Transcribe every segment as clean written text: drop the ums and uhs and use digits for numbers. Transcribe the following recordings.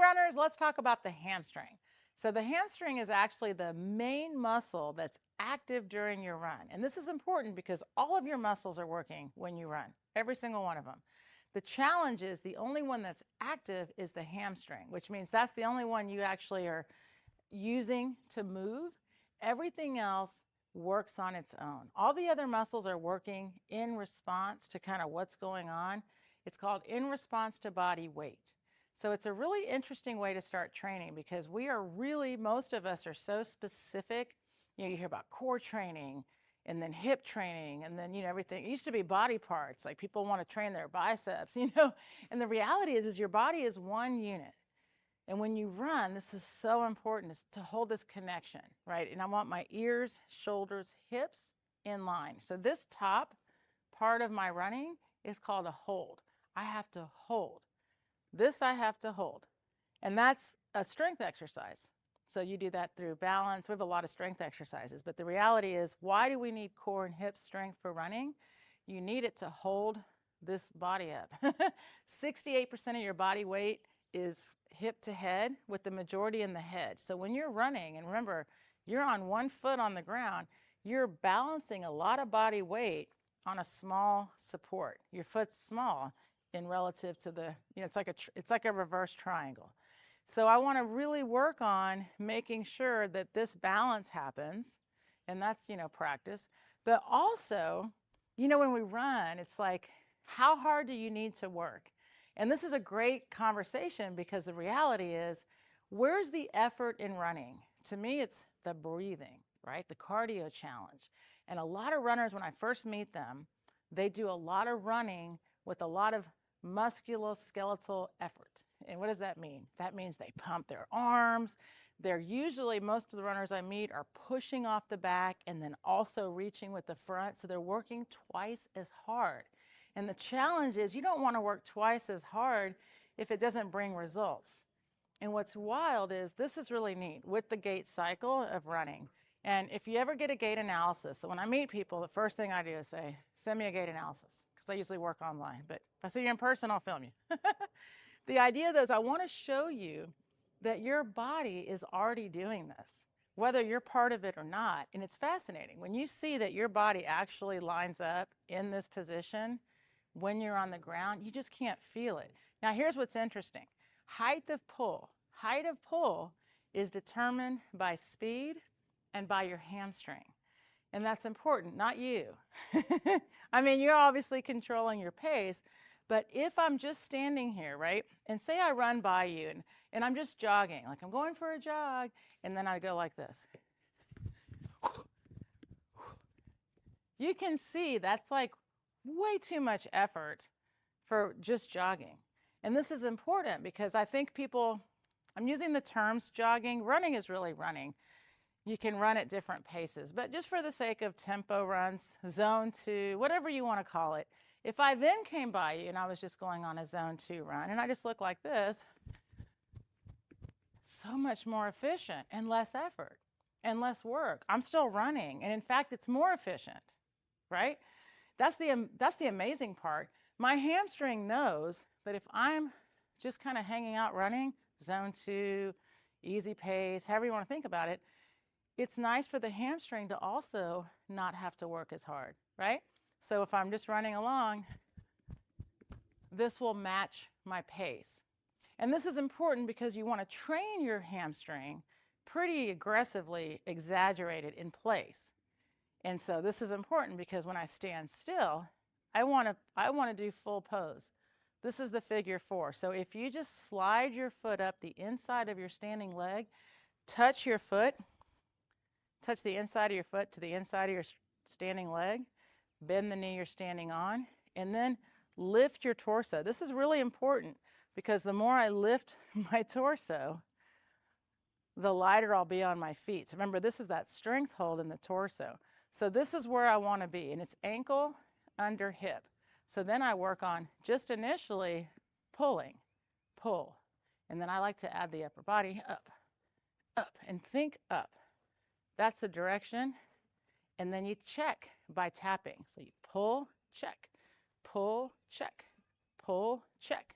runners, let's talk about the hamstring. So the hamstring is actually the main muscle that's active during your run. And this is important because all of your muscles are working when you run, every single one of them. The challenge is the only one that's active is the hamstring, which means that's the only one you actually are using to move. Everything else works on its own. All the other muscles are working in response to kind of what's going on. It's called in response to body weight. So it's a really interesting way to start training because we are really, most of us are so specific. You know, you hear about core training and then hip training and then, you know, everything. It used to be body parts, like people want to train their biceps, you know. And the reality is your body is one unit. And when you run, this is so important, is to hold this connection, right? And I want my ears, shoulders, hips in line. So this top part of my running is called a hold. I have to hold. This I have to hold. And that's a strength exercise. So you do that through balance. We have a lot of strength exercises, but the reality is, why do we need core and hip strength for running? You need it to hold this body up. 68% of your body weight is hip to head, with the majority in the head. So when you're running, and remember, you're on one foot on the ground, you're balancing a lot of body weight on a small support. Your foot's small in relative to the, you know, it's like a reverse triangle. So I want to really work on making sure that this balance happens, and that's, you know, practice. But also, you know, when we run, it's like, how hard do you need to work? And this is a great conversation because the reality is, where's the effort in running? To me, it's the breathing, right? The cardio challenge. And a lot of runners, when I first meet them, they do a lot of running with a lot of musculoskeletal effort. And what does that mean? That means they pump their arms. They're usually, most of the runners I meet are pushing off the back and then also reaching with the front. So they're working twice as hard. And the challenge is, you don't want to work twice as hard if it doesn't bring results. And what's wild is, this is really neat with the gait cycle of running. And if you ever get a gait analysis, so when I meet people, the first thing I do is say, send me a gait analysis, because I usually work online. But if I see you in person, I'll film you. The idea though is, I want to show you that your body is already doing this, whether you're part of it or not. And it's fascinating. When you see that your body actually lines up in this position, when you're on the ground, you just can't feel it. Now, here's what's interesting. Height of pull. Height of pull is determined by speed and by your hamstring. And that's important, not you. I mean, you're obviously controlling your pace, but if I'm just standing here, right, and say I run by you and I'm just jogging, like I'm going for a jog, and then I go like this. You can see that's like way too much effort for just jogging. And this is important because I think people, I'm using the terms jogging. Running is really running. You can run at different paces, but just for the sake of tempo runs, zone 2, whatever you want to call it, if I then came by you and I was just going on a zone 2 run and I just look like this, so much more efficient and less effort and less work. I'm still running, and in fact, it's more efficient, right? That's the amazing part. My hamstring knows that if I'm just kind of hanging out running, zone 2, easy pace, however you want to think about it, it's nice for the hamstring to also not have to work as hard, right? So if I'm just running along, this will match my pace. And this is important because you want to train your hamstring pretty aggressively exaggerated in place. And so this is important because when I stand still, I want to do full pose. This is the figure 4. So if you just slide your foot up the inside of your standing leg, touch your foot, touch the inside of your foot to the inside of your standing leg, bend the knee you're standing on, and then lift your torso. This is really important because the more I lift my torso, the lighter I'll be on my feet. So remember, this is that strength hold in the torso. So this is where I want to be, and it's ankle under hip. So then I work on just initially pulling, pull, and then I like to add the upper body up, and think up. That's the direction, and then you check by tapping. So you pull, check, pull, check, pull, check.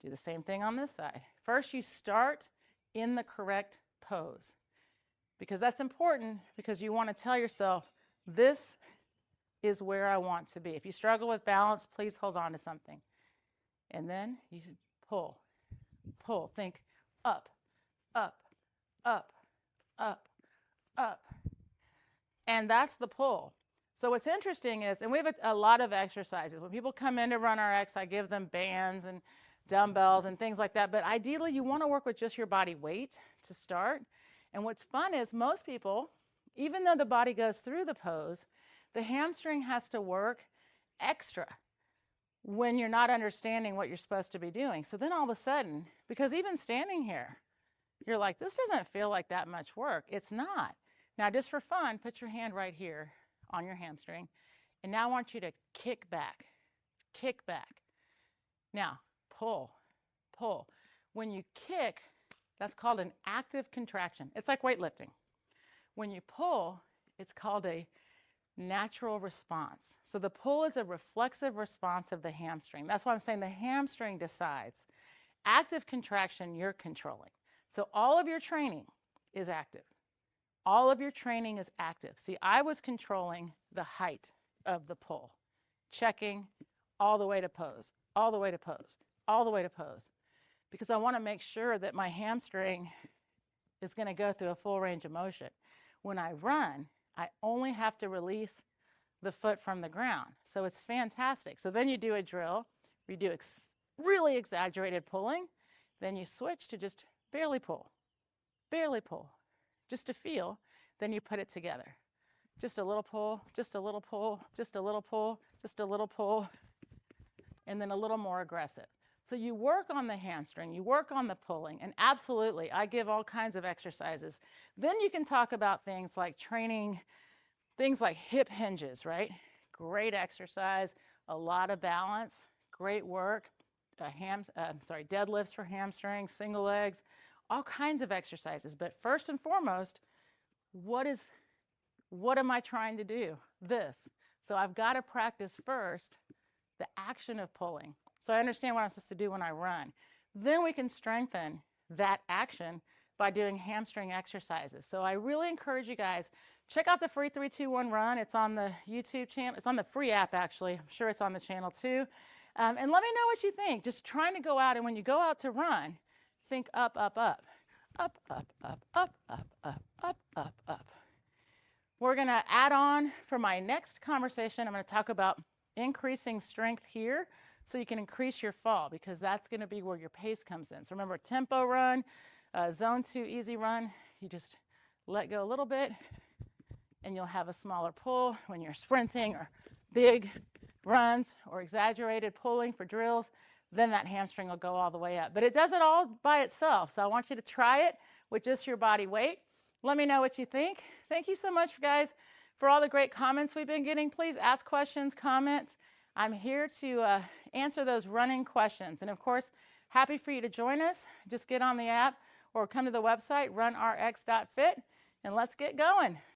Do the same thing on this side. First, you start in the correct pose, because that's important, because you want to tell yourself, this is where I want to be. If you struggle with balance, please hold on to something. And then you pull, pull. Think up, up, up, up, up. And that's the pull. So what's interesting is, and we have a lot of exercises. When people come in to run RX, I give them bands and dumbbells and things like that. But ideally, you want to work with just your body weight to start. And what's fun is most people, even though the body goes through the pose, the hamstring has to work extra when you're not understanding what you're supposed to be doing. So then all of a sudden, because even standing here, you're like, this doesn't feel like that much work. It's not. Now, just for fun, put your hand right here on your hamstring. And now I want you to kick back, kick back. Now, pull, pull. When you kick, that's called an active contraction. It's like weightlifting. When you pull, it's called a natural response. So the pull is a reflexive response of the hamstring. That's why I'm saying the hamstring decides. Active contraction, you're controlling. So all of your training is active. All of your training is active. See, I was controlling the height of the pull, checking all the way to pose, all the way to pose, all the way to pose, because I want to make sure that my hamstring is going to go through a full range of motion. When I run, I only have to release the foot from the ground. So it's fantastic. So then you do a drill, you do really exaggerated pulling, then you switch to just barely pull, just to feel, then you put it together. Just a little pull, just a little pull, just a little pull, just a little pull, and then a little more aggressive. So you work on the hamstring, you work on the pulling, and absolutely, I give all kinds of exercises. Then you can talk about things like training, things like hip hinges, right? Great exercise, a lot of balance, great work, deadlifts for hamstrings, single legs, all kinds of exercises. But first and foremost, what am I trying to do? This. So I've got to practice first the action of pulling. So I understand what I'm supposed to do when I run. Then we can strengthen that action by doing hamstring exercises. So I really encourage you guys, check out the free 3-2-1 run. It's on the YouTube channel. It's on the free app, actually. I'm sure it's on the channel too. And let me know what you think. Just trying to go out, and when you go out to run, think up, up, up. Up, up, up, up, up, up, up, up, up. We're going to add on for my next conversation. I'm going to talk about increasing strength here so you can increase your fall, because that's going to be where your pace comes in. So remember, tempo run, zone 2 easy run, you just let go a little bit and you'll have a smaller pull. When you're sprinting or big runs or exaggerated pulling for drills, then that hamstring will go all the way up. But it does it all by itself. So I want you to try it with just your body weight. Let me know what you think. Thank you so much, guys, for all the great comments we've been getting. Please ask questions, comment. I'm here to answer those running questions. And of course, happy for you to join us. Just get on the app or come to the website, runrx.fit, and let's get going.